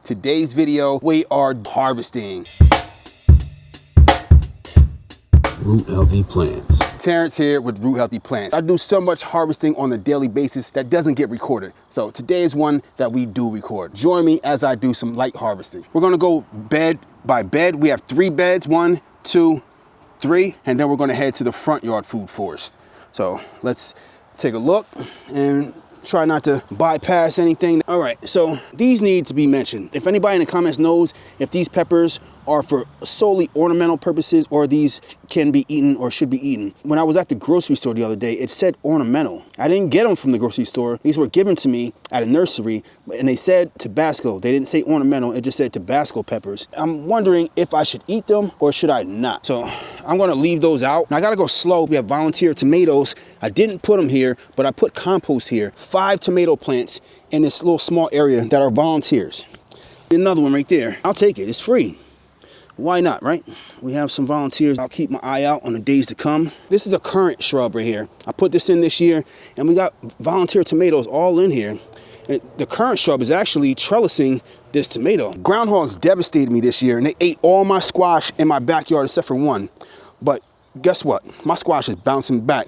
Today's video, we are harvesting Root Healthy Plants. Terrence here with Root Healthy Plants. I do so much harvesting on a daily basis that doesn't get recorded. So today is one that we do record. Join me as I do some light harvesting. We're gonna go bed by bed. We have 3 beds, 1, 2, 3, and then we're gonna head to the front yard food forest. So let's take a look and try not to bypass anything. All right, so these need to be mentioned. If anybody in the comments knows if these peppers are for solely ornamental purposes or these can be eaten or should be eaten. When I was at the grocery store the other day, it said ornamental. I didn't get them from the grocery store. These were given to me at a nursery and they said Tabasco. They didn't say ornamental, it just said Tabasco peppers. I'm wondering if I should eat them or should I not? So I'm gonna leave those out. Now I gotta go slow. We have volunteer tomatoes. I didn't put them here, but I put compost here. 5 tomato plants in this little small area that are volunteers. Another one right there. I'll take it, it's free. Why not, right? We have some volunteers. I'll keep my eye out on the days to come. This is a currant shrub right here. I put this in this year and we got volunteer tomatoes all in here. And the currant shrub is actually trellising this tomato. Groundhogs devastated me this year and they ate all my squash in my backyard except for one. But guess what? My squash is bouncing back.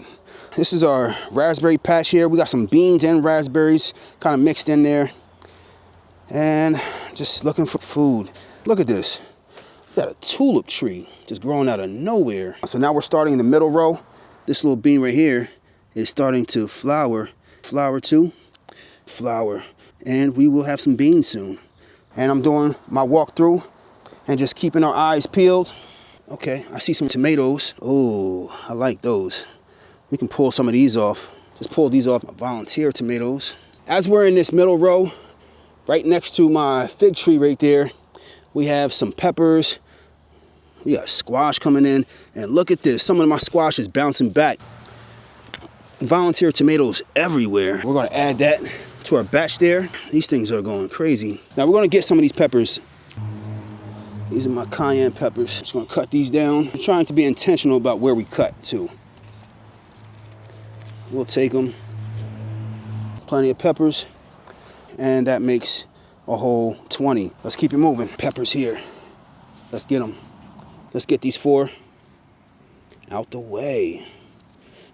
This is our raspberry patch here. We got some beans and raspberries kind of mixed in there. And just looking for food. Look at this. Got a tulip tree just growing out of nowhere. So now we're starting in the middle row. This little bean right here is starting to flower. Flower too, flower. And we will have some beans soon. And I'm doing my walk through and just keeping our eyes peeled. Okay, I see some tomatoes. Oh, I like those. We can pull some of these off. Just pull these off, volunteer tomatoes. As we're in this middle row, right next to my fig tree right there, we have some peppers. We got squash coming in, and look at this. Some of my squash is bouncing back. Volunteer tomatoes everywhere. We're gonna add that to our batch there. These things are going crazy. Now we're gonna get some of these peppers. These are my cayenne peppers. Just gonna cut these down. I'm trying to be intentional about where we cut to. We'll take them. Plenty of peppers, and that makes a whole 20. Let's keep it moving. Peppers here. Let's get them. Let's get these 4 out the way.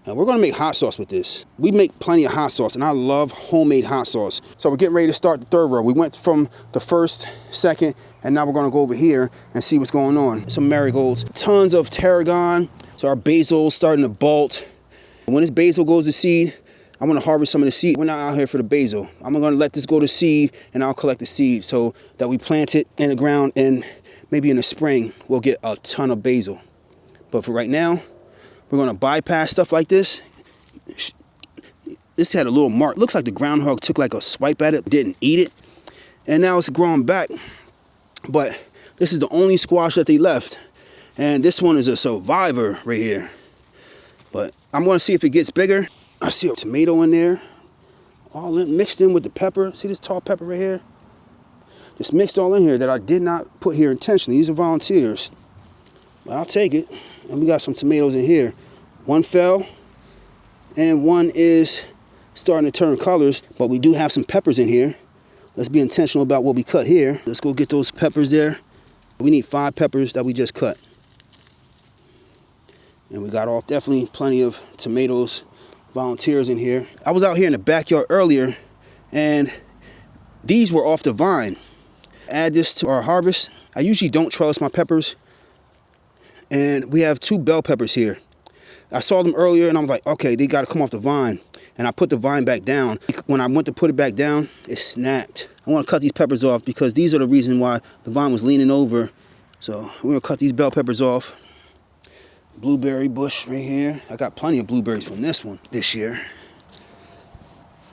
Now we're gonna make hot sauce with this. We make plenty of hot sauce and I love homemade hot sauce. So we're getting ready to start the 3rd row. We went from the 1st, 2nd, and now we're gonna go over here and see what's going on. Some marigolds, tons of tarragon. So our basil's starting to bolt. When this basil goes to seed, I want to harvest some of the seed. We're not out here for the basil. I'm going to let this go to seed and I'll collect the seed so that we plant it in the ground and maybe in the spring we'll get a ton of basil. But for right now, we're going to bypass stuff like this. This had a little mark. Looks like the groundhog took like a swipe at it, didn't eat it. And now it's growing back. But this is the only squash that they left. And this one is a survivor right here. But I'm going to see if it gets bigger. I see a tomato in there, all mixed in with the pepper. See this tall pepper right here? Just mixed all in here that I did not put here intentionally. These are volunteers. But I'll take it. And we got some tomatoes in here. One fell, and one is starting to turn colors. But we do have some peppers in here. Let's be intentional about what we cut here. Let's go get those peppers there. We need 5 peppers that we just cut. And we got off definitely plenty of tomatoes, volunteers in here. I was out here in the backyard earlier and these were off the vine. Add this to our harvest. I usually don't trellis my peppers. And we have 2 bell peppers here. I saw them earlier and I was like, okay, they gotta come off the vine. And I put the vine back down. When I went to put it back down, it snapped. I wanna cut these peppers off because these are the reason why the vine was leaning over. So we're gonna cut these bell peppers off. Blueberry bush right here. I got plenty of blueberries from this one this year.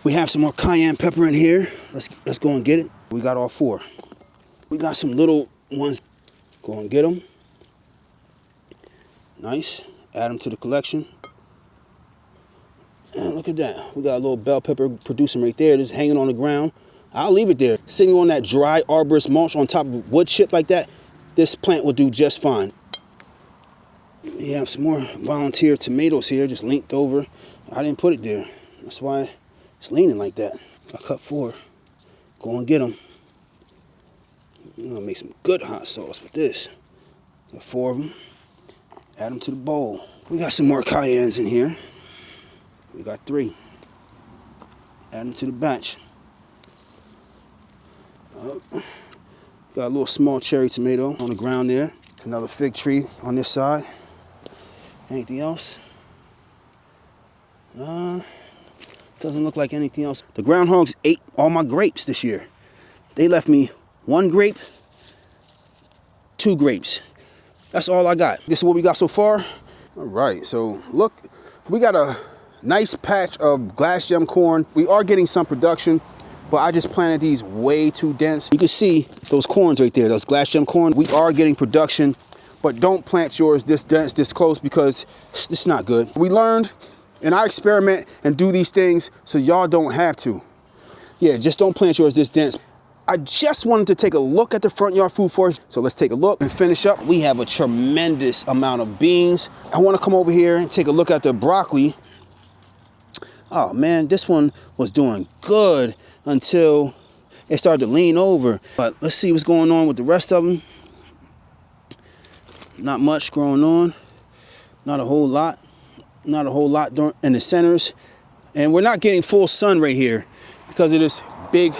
We have some more cayenne pepper in here. Let's go and get it. We got all 4. We got some little ones. Go and get them. Nice. Add them to the collection. And look at that. We got a little bell pepper producing right there. Just hanging on the ground. I'll leave it there. Sitting on that dry arborist mulch on top of wood chip like that, this plant will do just fine. We have some more volunteer tomatoes here, just linked over. I didn't put it there. That's why it's leaning like that. I cut 4. Go and get them. I'm gonna make some good hot sauce with this. Got 4 of them. Add them to the bowl. We got some more cayennes in here. We got 3. Add them to the batch. Got a little small cherry tomato on the ground there. Another fig tree on this side. Anything else? Doesn't look like anything else. The groundhogs ate all my grapes this year. They left me 1 grape, 2 grapes. That's all I got. This is what we got so far. All right, so look, we got a nice patch of glass gem corn. We are getting some production, but I just planted these way too dense. You can see those corns right there, those glass gem corn. We are getting production, but don't plant yours this dense, this close, because it's not good. We learned, and I experiment and do these things so y'all don't have to. Yeah, just don't plant yours this dense. I just wanted to take a look at the Front Yard Food Forest, so let's take a look and finish up. We have a tremendous amount of beans. I want to come over here and take a look at the broccoli. Oh man, this one was doing good until it started to lean over. But let's see what's going on with the rest of them. Not much growing on, not a whole lot. Not a whole lot in the centers. And we're not getting full sun right here because of this big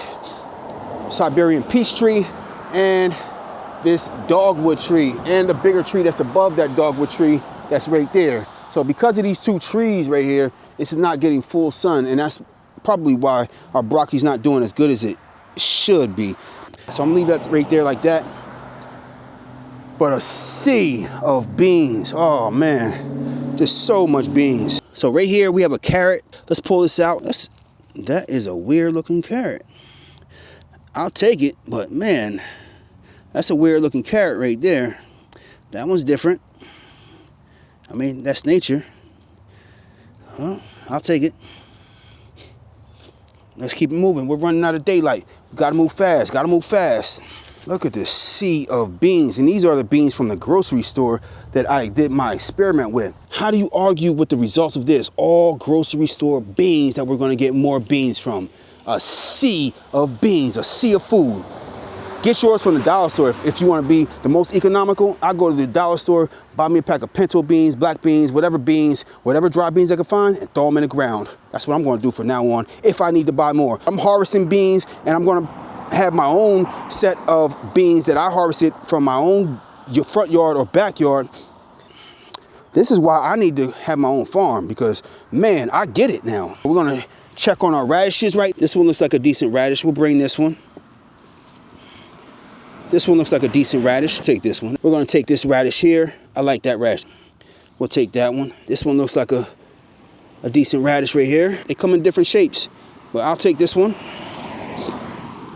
Siberian peach tree and this dogwood tree and the bigger tree that's above that dogwood tree that's right there. So because of these 2 trees right here, this is not getting full sun, and that's probably why our broccoli's not doing as good as it should be. So I'm gonna leave that right there like that. But a sea of beans, oh man, just so much beans. So right here we have a carrot. Let's pull this out. That is a weird looking carrot. I'll take it, but man, that's a weird looking carrot right there. That one's different. I mean, that's nature. Well, I'll take it. Let's keep it moving. We're running out of daylight. We gotta move fast, gotta move fast. Look at this sea of beans, and these are the beans from the grocery store that I did my experiment with. How do you argue with the results of this? All grocery store beans that we're gonna get more beans from. A sea of beans, a sea of food. Get yours from the dollar store if you want to be the most economical. I go to the dollar store, buy me a pack of pinto beans, black beans, whatever dry beans I can find, and throw them in the ground. That's what I'm going to do from now on if I need to buy more. I'm harvesting beans, and I'm going to have my own set of beans that I harvested from my own front yard or backyard. This is why I need to have my own farm, because, man, I get it now. We're going to check on our radishes, right? This one looks like a decent radish. We'll bring this one. This one looks like a decent radish. Take this one. We're going to take this radish here. I like that radish. We'll take that one. This one looks like a decent radish right here. They come in different shapes, but I'll take this one.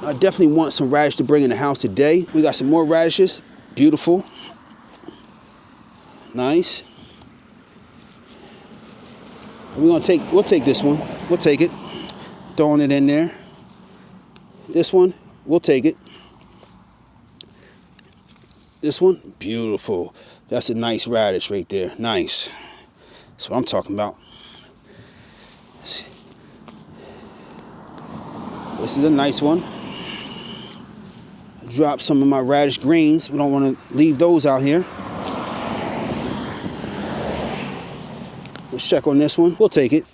I definitely want some radish to bring in the house today. We got some more radishes. Beautiful. Nice. We'll take this one. We'll take it. Throwing it in there. This one, we'll take it. This one, beautiful. That's a nice radish right there. Nice. That's what I'm talking about. This is a nice one. I dropped some of my radish greens. We don't want to leave those out here. Let's check on this one. We'll take it.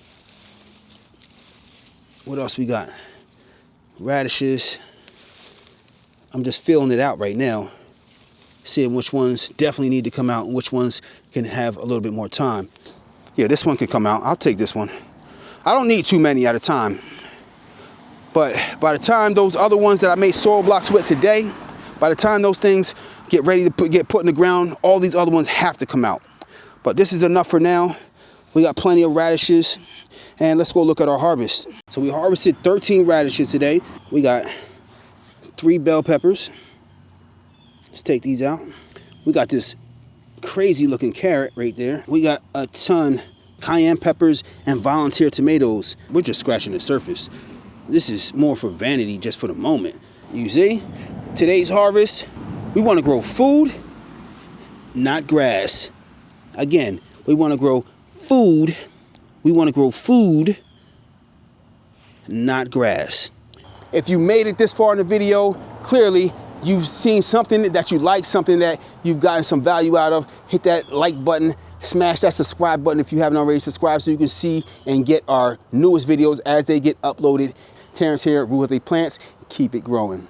What else we got? Radishes. I'm just filling it out right now. Seeing which ones definitely need to come out and which ones can have a little bit more time. Yeah, this one can come out. I'll take this one. I don't need too many at a time. But by the time those other ones that I made soil blocks with today, by the time those things get ready to get put in the ground, all these other ones have to come out. But this is enough for now. We got plenty of radishes. And let's go look at our harvest. So we harvested 13 radishes today. We got 3 bell peppers. Let's take these out. We got this crazy looking carrot right there. We got a ton cayenne peppers and volunteer tomatoes. We're just scratching the surface. This is more for vanity just for the moment. You see, today's harvest, we want to grow food, not grass. Again, we want to grow food. We want to grow food, not grass. If you made it this far in the video, clearly you've seen something that you like, something that you've gotten some value out of, hit that like button, smash that subscribe button if you haven't already subscribed so you can see and get our newest videos as they get uploaded. Terrence here at Rue Healthy Plants. Keep it growing.